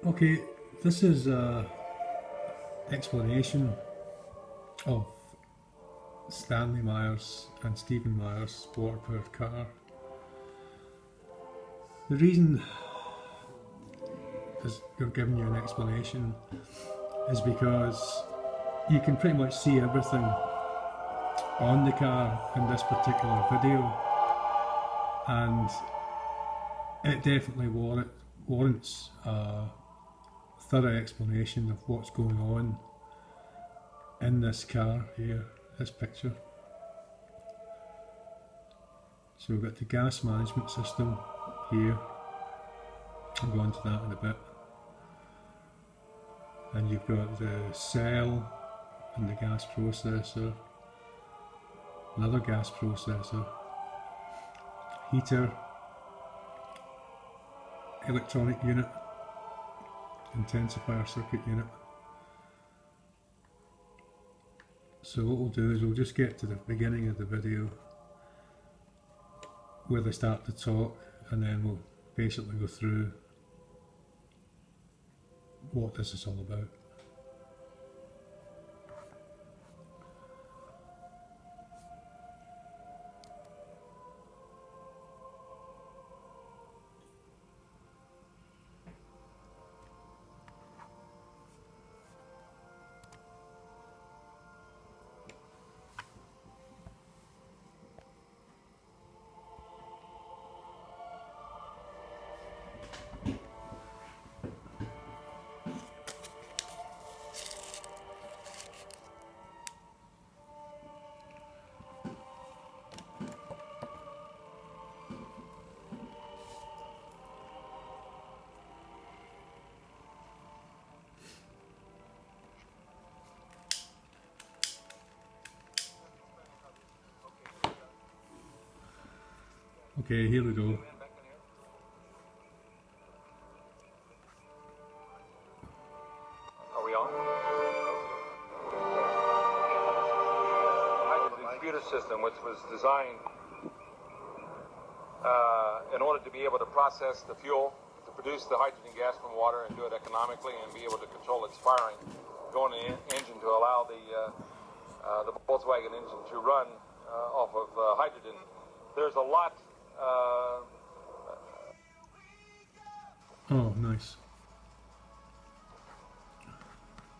Okay, this is an explanation of Stanley Myers and Stephen Myers' water-powered car. The reason is they're giving you an explanation is because you can pretty much see everything on the car in this particular video, and it definitely warrants a thorough explanation of what's going on in this car here, this picture. So we've got the gas management system here. I'll go into that in a bit. And you've got the cell and the gas processor, another gas processor, heater, electronic unit, intensifier circuit unit. So what we'll do is we'll just get to the beginning of the video where they start to talk, and then we'll basically go through what this is all about. Okay, here we go. Are we on? The computer system, which was designed in order to be able to process the fuel, to produce the hydrogen gas from water and do it economically and be able to control its firing, go in the engine to allow the Volkswagen engine to run off of hydrogen. There's a lot. Oh, nice.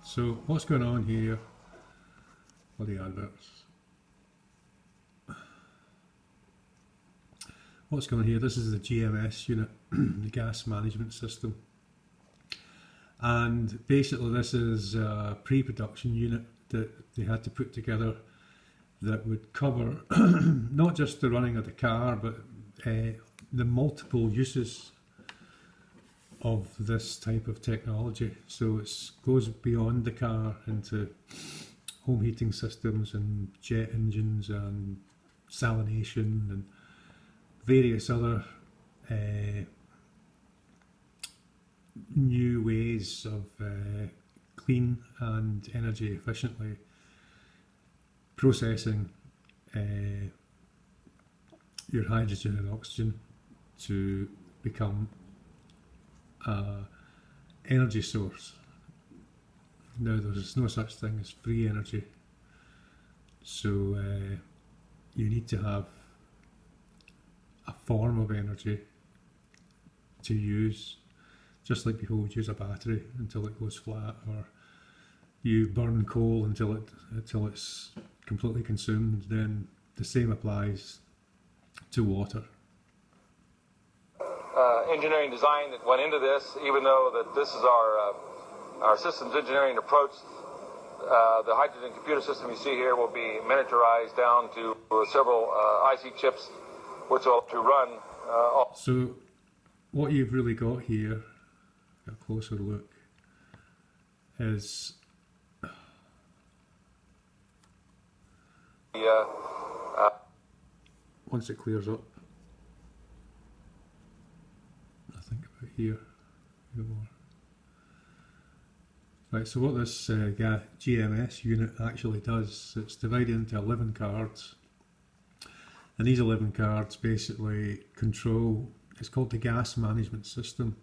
So what's going on here? What are the adverts? What's going on here? This is the GMS unit, the gas management system. And basically this is a pre-production unit that they had to put together that would cover not just the running of the car, but the multiple uses of this type of technology. So it goes beyond the car into home heating systems and jet engines and salination and various other new ways of clean and energy efficiently processing your hydrogen and oxygen to become an energy source. Now there's no such thing as free energy, so you need to have a form of energy to use, just like people would use a battery until it goes flat, or you burn coal until it's completely consumed. Then the same applies to water. Engineering design that went into this, even though that this is our systems engineering approach. The hydrogen computer system you see here will be miniaturized down to several IC chips, which will to run. So what you've really got here, a closer look, is once it clears up, I think about here, more. Right, so what this GMS unit actually does, it's divided into 11 cards, and these 11 cards basically control, it's called the gas management system,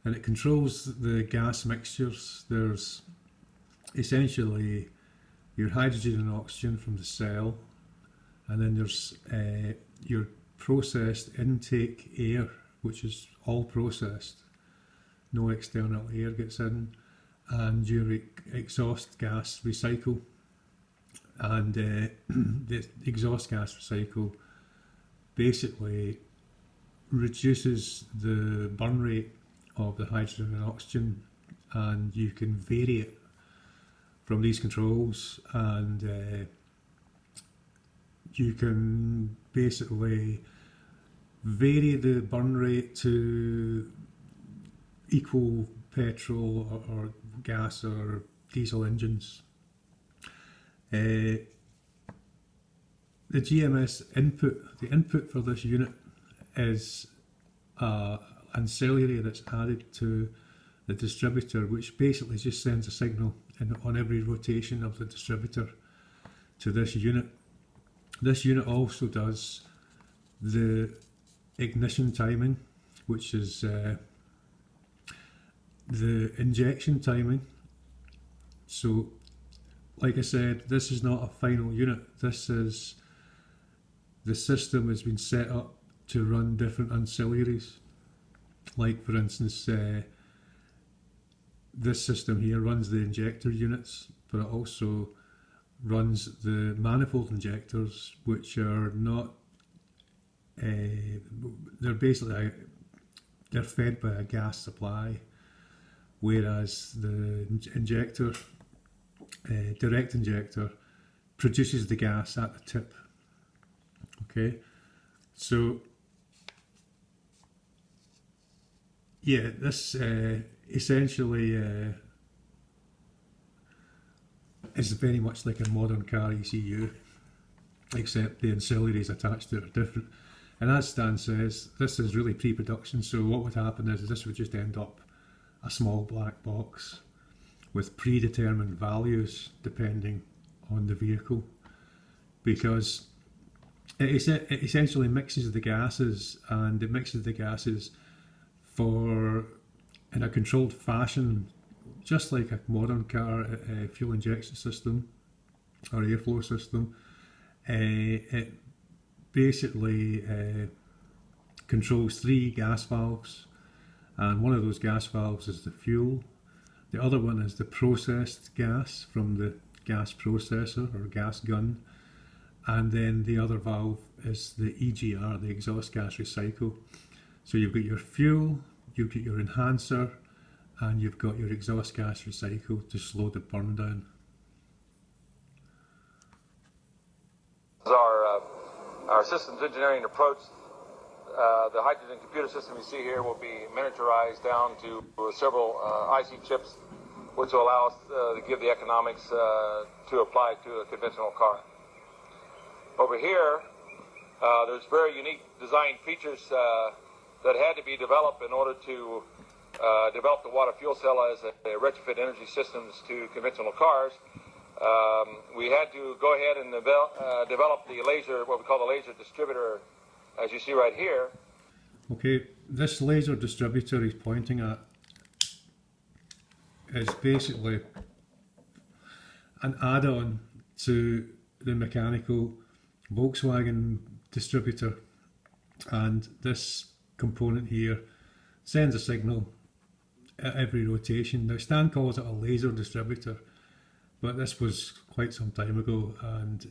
and it controls the gas mixtures. There's essentially your hydrogen and oxygen from the cell, and then there's your processed intake air, which is all processed. No external air gets in, and your exhaust gas recycle. And the exhaust gas recycle basically reduces the burn rate of the hydrogen and oxygen, and you can vary it from these controls, and you can basically vary the burn rate to equal petrol or gas or diesel engines. The GMS input, the input for this unit is ancillary that's added to the distributor, which basically just sends a signal on every rotation of the distributor to this unit. This unit also does the ignition timing, which is the injection timing. So, like I said, this is not a final unit. This is, the system has been set up to run different ancillaries. Like, for instance, this system here runs the injector units, but it also runs the manifold injectors, which are not, they're basically, they're fed by a gas supply, whereas the injector, direct injector, produces the gas at the tip. Okay, so yeah, this essentially is very much like a modern car ECU, except the ancillaries attached to it are different. And as Stan says, this is really pre-production, so what would happen is this would just end up a small black box with predetermined values depending on the vehicle, because it essentially mixes the gases, and it mixes the gases in a controlled fashion, just like a modern car fuel injection system or airflow system. It basically controls 3 gas valves, and one of those gas valves is the fuel. The other one is the processed gas from the gas processor or gas gun, and then the other valve is the EGR, the exhaust gas recycle. So you've got your fuel, you've got your enhancer, and you've got your exhaust gas recycle to slow the burn down. Our systems engineering approach. The hydrogen computer system you see here will be miniaturized down to several IC chips, which will allow us to give the economics to apply to a conventional car. Over here, there's very unique design features that had to be developed in order to develop the water fuel cell as a retrofit energy systems to conventional cars. We had to go ahead and develop the laser, what we call the laser distributor, as you see right here. Okay, this laser distributor he's pointing at is basically an add-on to the mechanical Volkswagen distributor, and this component here sends a signal at every rotation. Now, Stan calls it a laser distributor, but this was quite some time ago, and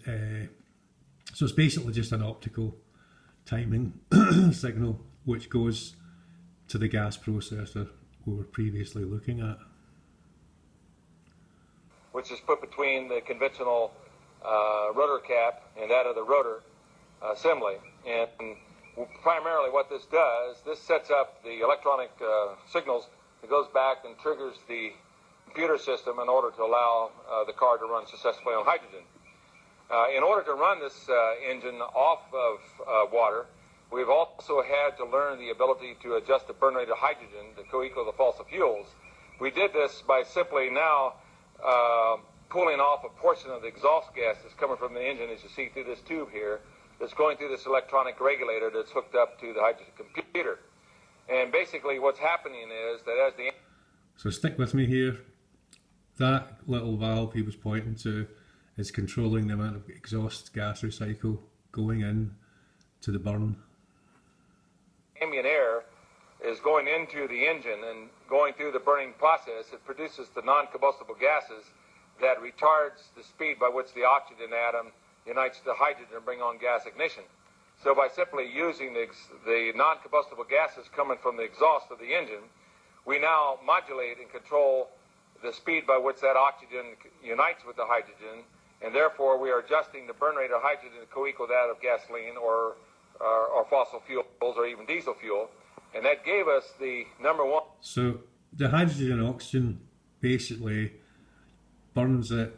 so it's basically just an optical timing signal which goes to the gas processor we were previously looking at, which is put between the conventional rotor cap and that of the rotor assembly. And primarily what this does, this sets up the electronic signals that goes back and triggers the computer system in order to allow the car to run successfully on hydrogen. In order to run this engine off of water, we've also had to learn the ability to adjust the burn rate of hydrogen to co-equal the fossil fuels. We did this by simply now pulling off a portion of the exhaust gas that's coming from the engine, as you see through this tube here, that's going through this electronic regulator that's hooked up to the hydrogen computer. And basically what's happening is that as the... So stick with me here. That little valve he was pointing to is controlling the amount of exhaust gas recycle going in to the burn. ambient air is going into the engine and going through the burning process, it produces the non-combustible gases that retards the speed by which the oxygen atom unites to the hydrogen and bring on gas ignition. So by simply using the non-combustible gases coming from the exhaust of the engine, we now modulate and control the speed by which that oxygen unites with the hydrogen, and therefore we are adjusting the burn rate of hydrogen to co-equal that of gasoline or fossil fuels or even diesel fuel. And that gave us the number one. So the hydrogen and oxygen basically burns at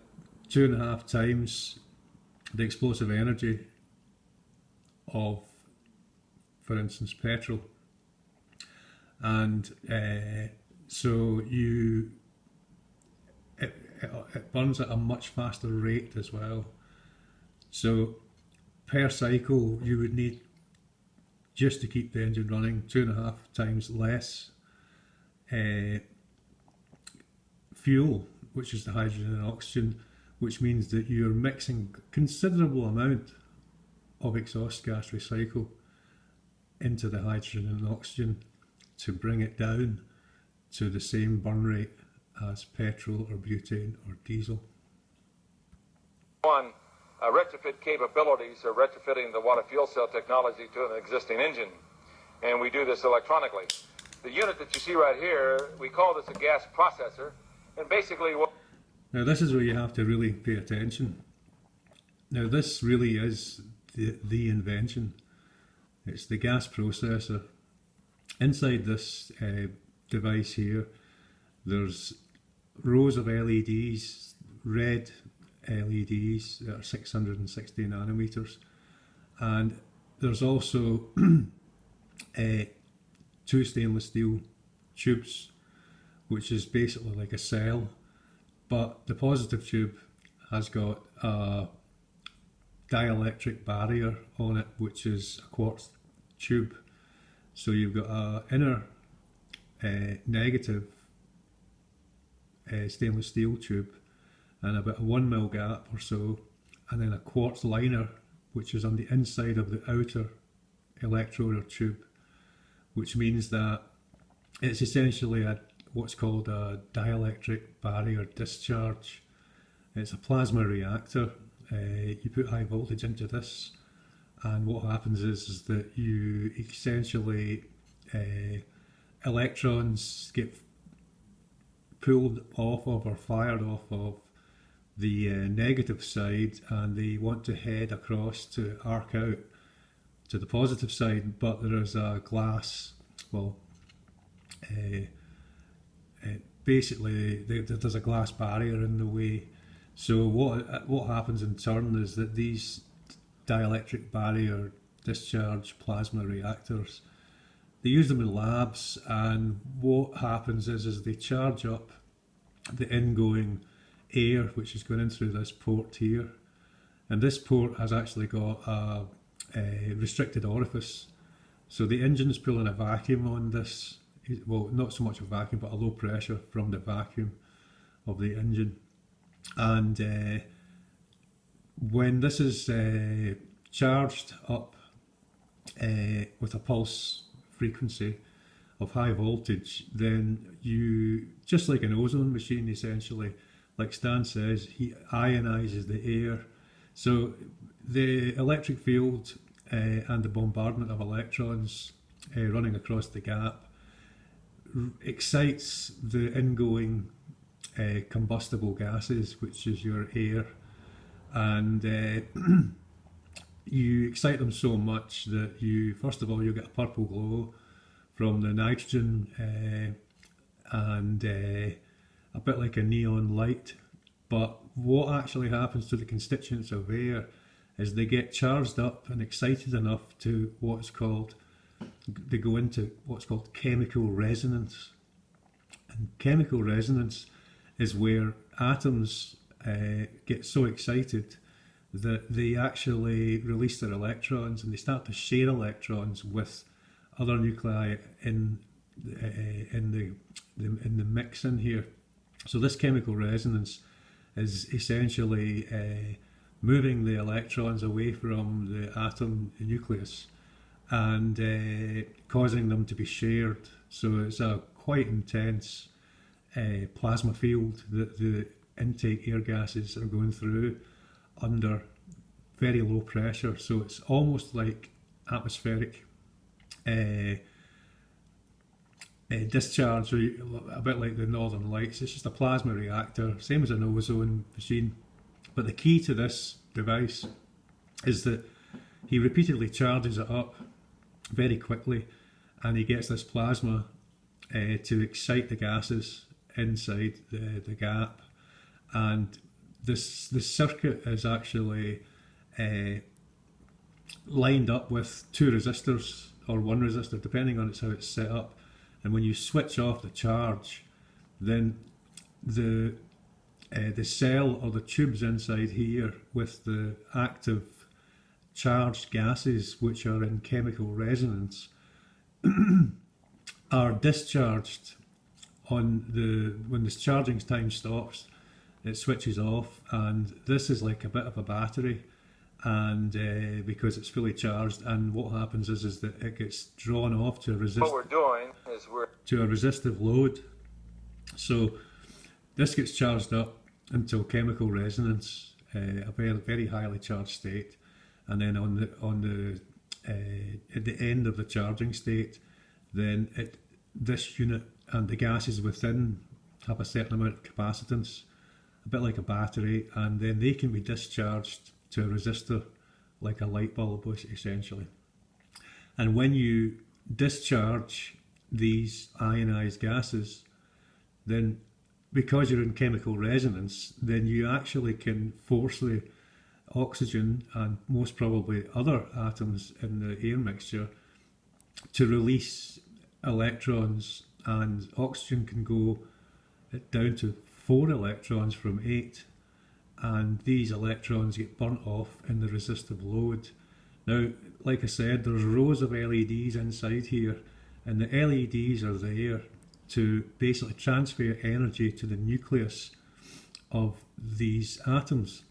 2.5 times the explosive energy of, for instance, petrol. And so it burns at a much faster rate as well. So per cycle you would need, just to keep the engine running, 2.5 times less fuel, which is the hydrogen and oxygen, which means that you're mixing considerable amount of exhaust gas recycle into the hydrogen and oxygen to bring it down to the same burn rate as petrol or butane or diesel. One, retrofit capabilities or retrofitting the water fuel cell technology to an existing engine, and we do this electronically. The unit that you see right here, we call this a gas processor, and basically what... Now this is where you have to really pay attention. Now this really is the invention. It's the gas processor. Inside this device here, there's rows of LEDs, red LEDs that are 660 nanometers, and there's also 2 stainless steel tubes, which is basically like a cell, but the positive tube has got a dielectric barrier on it, which is a quartz tube. So you've got an inner negative stainless steel tube and about a 1 mil gap or so, and then a quartz liner which is on the inside of the outer electrode or tube, which means that it's essentially what's called a dielectric barrier discharge. It's a plasma reactor. You put high voltage into this, and what happens is that you essentially electrons get pulled off of or fired off of the negative side, and they want to head across to arc out to the positive side, but there is a glass, well, basically there's a glass barrier in the way. So what happens in turn is that these dielectric barrier discharge plasma reactors, they use them in labs, and what happens is they charge up the ingoing air which is going in through this port here, and this port has actually got a restricted orifice, so the engine's pulling a vacuum on this, well, not so much a vacuum but a low pressure from the vacuum of the engine, and when this is charged up with a pulse frequency of high voltage, then you, just like an ozone machine essentially, like Stan says, he ionizes the air. So the electric field and the bombardment of electrons running across the gap excites the ingoing combustible gases, which is your air, and you excite them so much that you, first of all, you get a purple glow from the nitrogen and a bit like a neon light. But what actually happens to the constituents of air is they get charged up and excited enough to what's called, they go into what's called chemical resonance. And chemical resonance is where atoms get so excited that they actually release their electrons, and they start to share electrons with other nuclei in the mix in here. So this chemical resonance is essentially moving the electrons away from the atom nucleus and causing them to be shared. So it's a quite intense plasma field that the intake air gases are going through under very low pressure. So it's almost like atmospheric discharge, a bit like the Northern Lights. It's just a plasma reactor, same as an ozone machine. But the key to this device is that he repeatedly charges it up very quickly, and he gets this plasma to excite the gases inside the gap. And this circuit is actually lined up with two resistors or one resistor, depending on how it's set up. And when you switch off the charge, then the cell or the tubes inside here with the active charged gases, which are in chemical resonance, are discharged when the charging time stops. It switches off, and this is like a bit of a battery, and because it's fully charged, and what happens is that it gets drawn off to a What we're doing is to a resistive load. So this gets charged up until chemical resonance, a very, very highly charged state, and then at the end of the charging state, then this unit and the gases within have a certain amount of capacitance, a bit like a battery, and then they can be discharged to a resistor like a light bulb, essentially. And when you discharge these ionized gases, then because you're in chemical resonance, then you actually can force the oxygen and most probably other atoms in the air mixture to release electrons, and oxygen can go down to 4 electrons from 8, and these electrons get burnt off in the resistive load. Now, like I said, there's rows of LEDs inside here, and the LEDs are there to basically transfer energy to the nucleus of these atoms.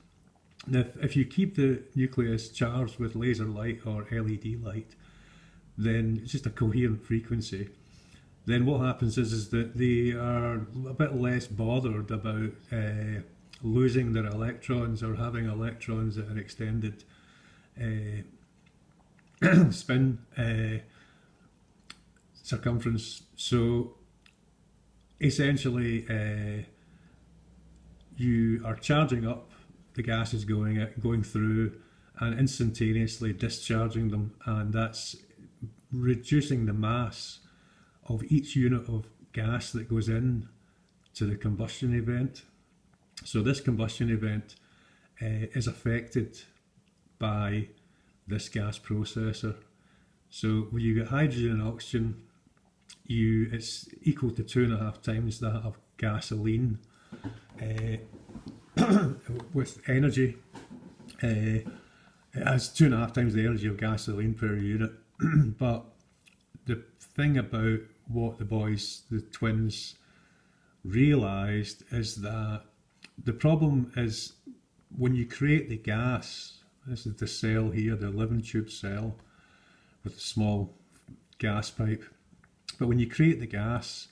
Now, if you keep the nucleus charged with laser light or LED light, then it's just a coherent frequency. Then what happens is that they are a bit less bothered about losing their electrons or having electrons at an extended spin circumference. So essentially you are charging up the gases going through and instantaneously discharging them, and that's reducing the mass of each unit of gas that goes in to the combustion event. So this combustion event is affected by this gas processor. So when you get hydrogen and oxygen, it's equal to 2.5 times that of gasoline with energy. It has 2.5 times the energy of gasoline per unit. But the thing about what the twins realised is that the problem is when you create the gas, this is the cell here, the 11 tube cell with a small gas pipe, but when you create the gas,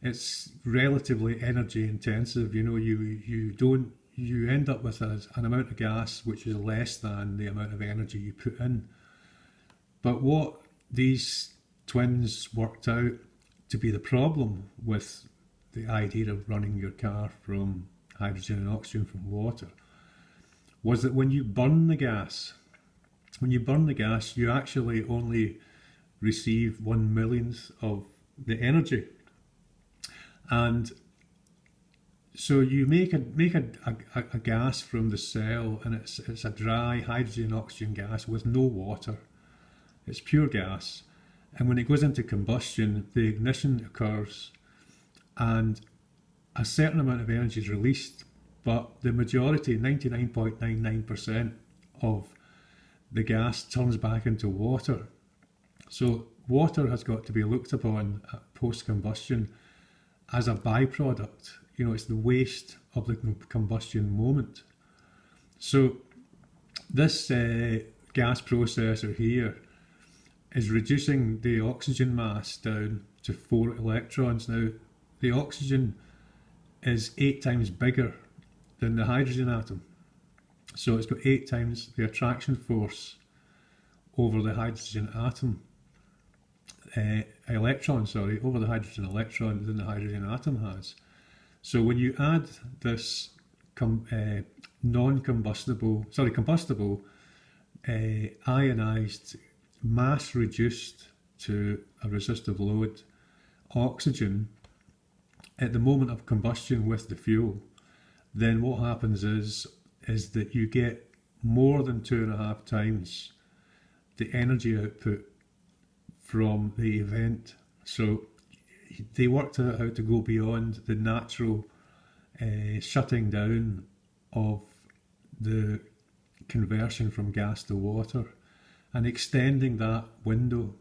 it's relatively energy intensive. You know, you end up with an amount of gas which is less than the amount of energy you put in. But what these twins worked out to be the problem with the idea of running your car from hydrogen and oxygen from water was that when you burn the gas, you actually only receive 1/millionth of the energy. And so you make a gas from the cell, and it's a dry hydrogen oxygen gas with no water. It's pure gas. And when it goes into combustion, the ignition occurs and a certain amount of energy is released, but the majority, 99.99% of the gas turns back into water. So water has got to be looked upon post combustion as a byproduct. You know, it's the waste of the combustion moment. So this gas processor here is reducing the oxygen mass down to 4 electrons. Now, the oxygen is 8 times bigger than the hydrogen atom. So it's got 8 times the attraction force over the hydrogen atom, over the hydrogen electron than the hydrogen atom has. So when you add this combustible ionized, mass reduced to a resistive load oxygen at the moment of combustion with the fuel, then what happens is that you get more than 2.5 times the energy output from the event. So they worked out how to go beyond the natural shutting down of the conversion from gas to water and extending that window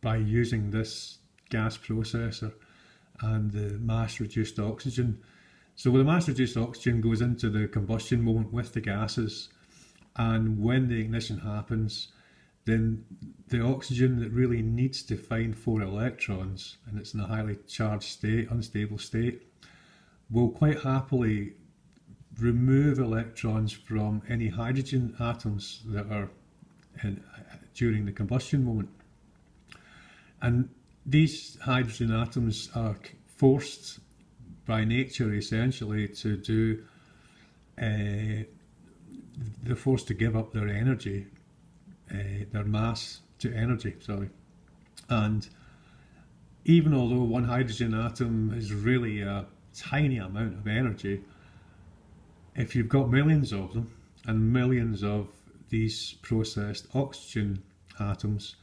by using this gas processor and the mass reduced oxygen. So the mass reduced oxygen goes into the combustion moment with the gases, and when the ignition happens, then the oxygen that really needs to find 4 electrons, and it's in a highly charged state, unstable state, will quite happily remove electrons from any hydrogen atoms that are during the combustion moment. And these hydrogen atoms are forced by nature essentially to do, they're forced to give up their energy, their mass to energy, And even although one hydrogen atom is really a tiny amount of energy, if you've got millions of them and millions of these processed oxygen atoms,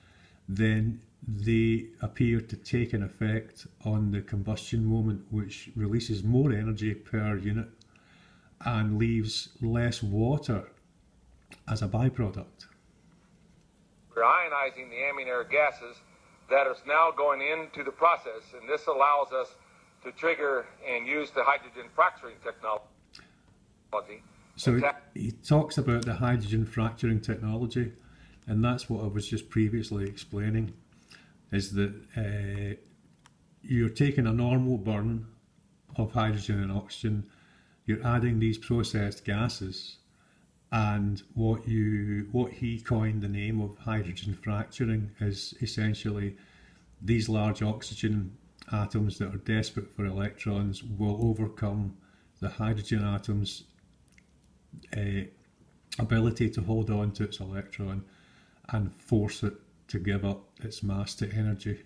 then they appear to take an effect on the combustion moment, which releases more energy per unit and leaves less water as a byproduct. We're ionizing the ambient air gases that is now going into the process, and this allows us to trigger and use the hydrogen fracturing technology. So he talks about the hydrogen fracturing technology, and that's what I was just previously explaining, is that you're taking a normal burn of hydrogen and oxygen, you're adding these processed gases, and what he coined the name of hydrogen fracturing is essentially these large oxygen atoms that are desperate for electrons will overcome the hydrogen atoms' ability to hold on to its electron and force it to give up its mass to energy,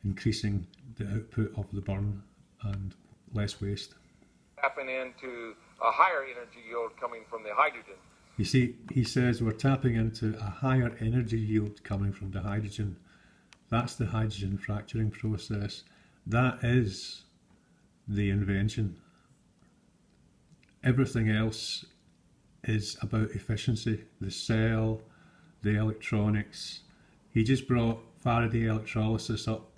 increasing the output of the burn and less waste. Tapping into a higher energy yield coming from the hydrogen. You see, he says we're tapping into a higher energy yield coming from the hydrogen. That's the hydrogen fracturing process. That is the invention. Everything else is about efficiency. The cell, the electronics. He just brought Faraday electrolysis up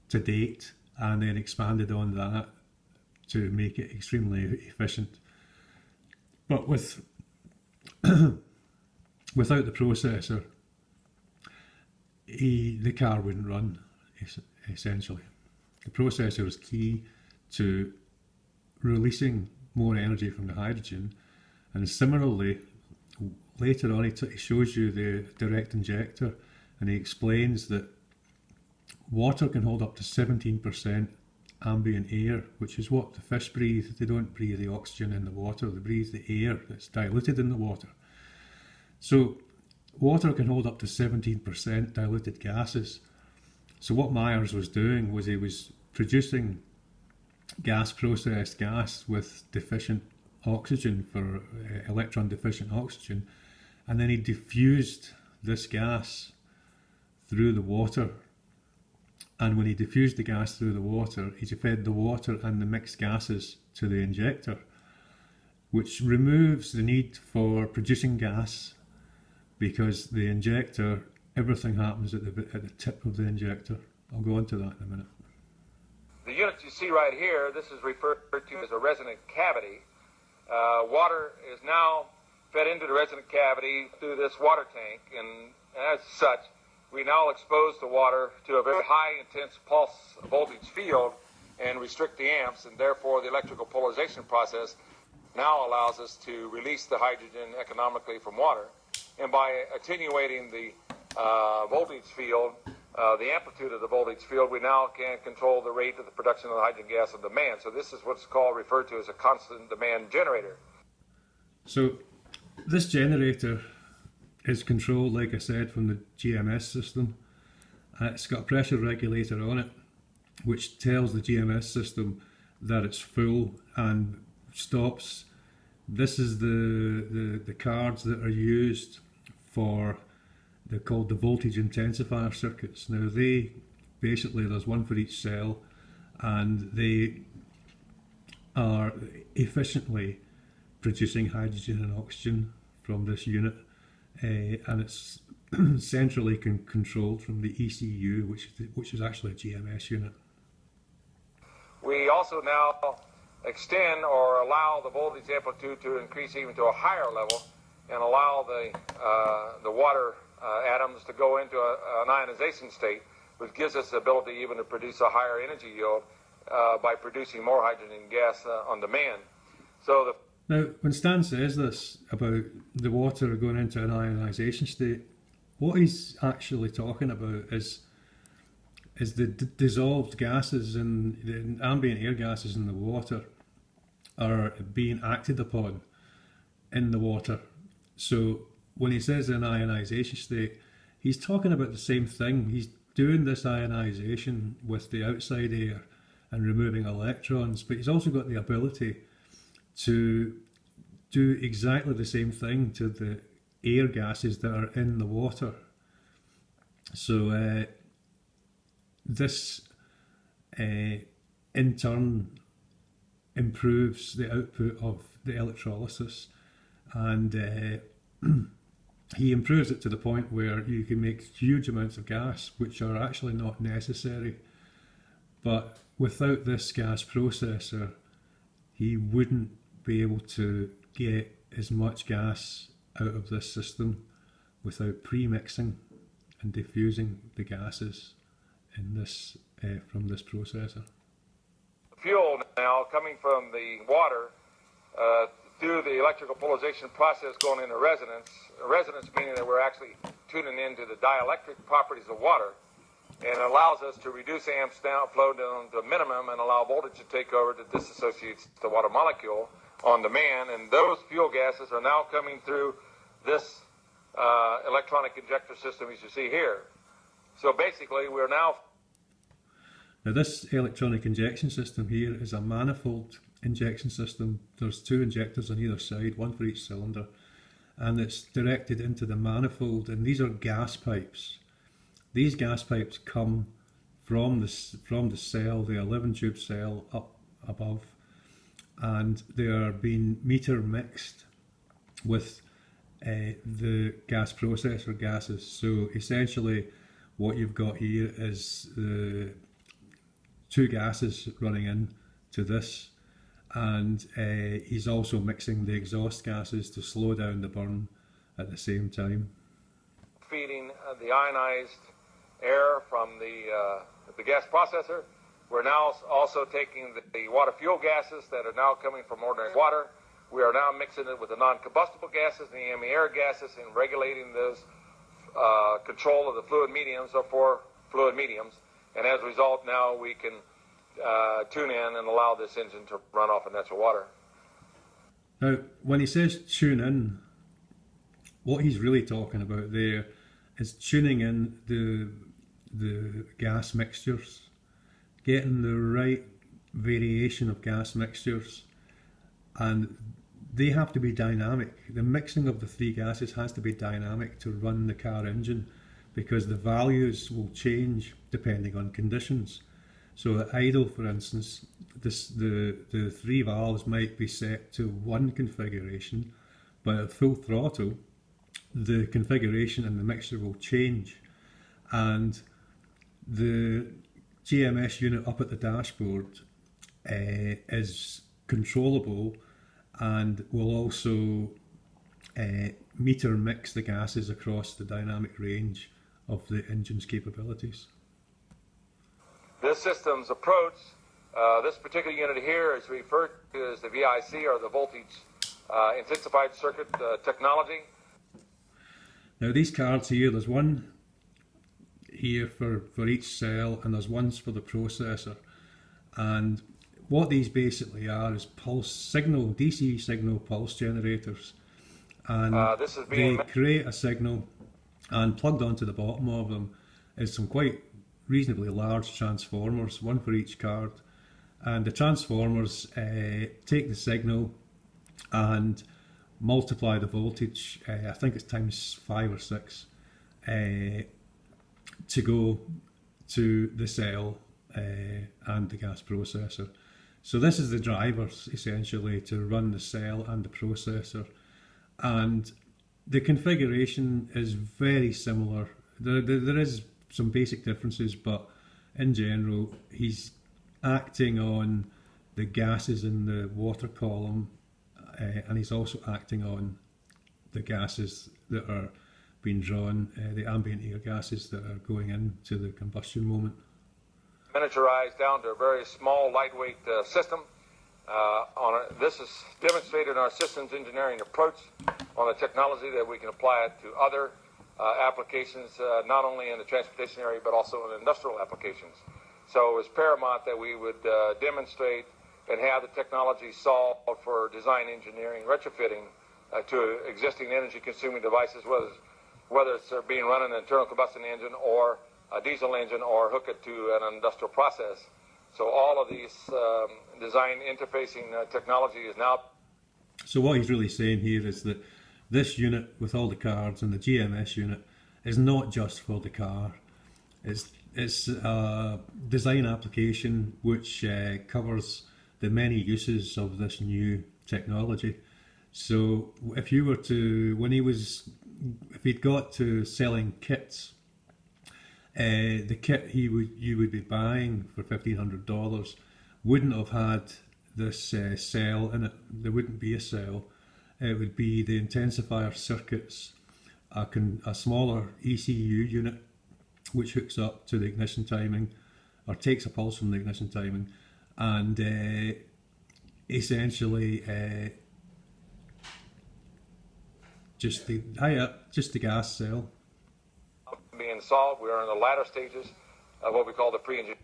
to date and then expanded on that to make it extremely efficient. But without the processor, the car wouldn't run, essentially. The processor is key to releasing more energy from the hydrogen, and similarly, later on he shows you the direct injector, and he explains that water can hold up to 17% ambient air, which is what the fish breathe. They don't breathe the oxygen in the water, they breathe the air that's diluted in the water. So water can hold up to 17% diluted gases. So what Myers was doing was he was producing processed gas with deficient oxygen, for electron deficient oxygen, and then he diffused this gas through the water. And when he diffused the gas through the water, he fed the water and the mixed gases to the injector, which removes the need for producing gas, because the injector everything happens at the tip of the injector. I'll go on to that in a minute. The unit you see right here, this is referred to as a resonant cavity. Water is now fed into the resonant cavity through this water tank, and as such, we now expose the water to a very high intense pulse voltage field and restrict the amps, and therefore the electrical polarization process now allows us to release the hydrogen economically from water. And by attenuating the voltage field, the amplitude of the voltage field, we now can control the rate of the production of the hydrogen gas on demand. So this is what's referred to as a constant demand generator. So this generator is controlled, like I said, from the GMS system. It's got a pressure regulator on it, which tells the GMS system that it's full and stops. This is the cards that are used for, they're called the voltage intensifier circuits. Now they, basically there's one for each cell, and they are efficiently producing hydrogen and oxygen from this unit, and it's centrally controlled from the ECU, which is actually a GMS unit. We also now extend or allow the voltage amplitude to increase even to a higher level and allow the water atoms to go into an ionization state, which gives us the ability even to produce a higher energy yield by producing more hydrogen gas on demand. So now, when Stan says this about the water going into an ionization state, what he's actually talking about is the dissolved gases and the ambient air gases in the water are being acted upon in the water. So when he says an ionization state, he's talking about the same thing. He's doing this ionization with the outside air and removing electrons, but he's also got the ability to do exactly the same thing to the air gases that are in the water. So this in turn improves the output of the electrolysis, and he improves it to the point where you can make huge amounts of gas which are actually not necessary. But without this gas processor, he wouldn't be able to get as much gas out of this system without pre-mixing and diffusing the gases in this from this processor. Fuel now coming from the water through the electrical polarization process going into resonance. Resonance meaning that we're actually tuning into the dielectric properties of water, and it allows us to reduce amps down, flow down to a minimum, and allow voltage to take over that disassociates the water molecule on demand. And those fuel gases are now coming through this electronic injector system as you see here. So basically we're now... Now this electronic injection system here is a manifold injection system. There's two injectors on either side, one for each cylinder, and it's directed into the manifold, and these are gas pipes. These gas pipes come from the cell, the 11 tube cell up above, and they are being meter mixed with the gas processor gases. So essentially what you've got here is the two gases running in to this, and he's also mixing the exhaust gases to slow down the burn at the same time. Feeding the ionized air from the gas processor. We're now also taking the water fuel gases that are now coming from ordinary water. We are now mixing it with the non-combustible gases and the ambient air gases and regulating those control of the fluid mediums or for fluid mediums. And as a result, now we can tune in and allow this engine to run off of natural water. Now, when he says tune in, what he's really talking about there is tuning in the gas mixtures, getting the right variation of gas mixtures, and they have to be dynamic. The mixing of the three gases has to be dynamic to run the car engine, because the values will change depending on conditions. So at idle, for instance, the three valves might be set to one configuration, but at full throttle, the configuration and the mixture will change. and the GMS unit up at the dashboard is controllable and will also meter mix the gases across the dynamic range of the engine's capabilities. This system's approach, this particular unit here is referred to as the VIC, or the voltage intensified circuit technology. Now these cards here, there's one here for each cell, and there's ones for the processor, and what these basically are is pulse signal, DC signal pulse generators, and they create a signal, and plugged onto the bottom of them is some quite reasonably large transformers, one for each card, and the transformers take the signal and multiply the voltage, I think it's times 5 or 6, to go to the cell and the gas processor. So this is the drivers essentially to run the cell and the processor, and the configuration is very similar. There is some basic differences, but in general he's acting on the gases in the water column, and he's also acting on the gases that are being drawn, the ambient air gases that are going into the combustion moment. Miniaturized down to a very small, lightweight system. This is demonstrated in our systems engineering approach on the technology that we can apply it to other applications, not only in the transportation area, but also in industrial applications. So it's paramount that we would demonstrate and have the technology solved for design engineering, retrofitting to existing energy-consuming devices, whether it's being run in an internal combustion engine or a diesel engine, or hook it to an industrial process. So all of these design interfacing technology is now... So what he's really saying here is that this unit with all the cards and the GMS unit is not just for the car. It's a design application which covers the many uses of this new technology. So if you were to, if he'd got to selling kits, the kit you would be buying for $1,500 wouldn't have had this cell in it. There wouldn't be a cell. It would be the intensifier circuits, a smaller ECU unit which hooks up to the ignition timing, or takes a pulse from the ignition timing, and essentially just the gas cell. Being solved, we are in the latter stages of what we call the pre-engineering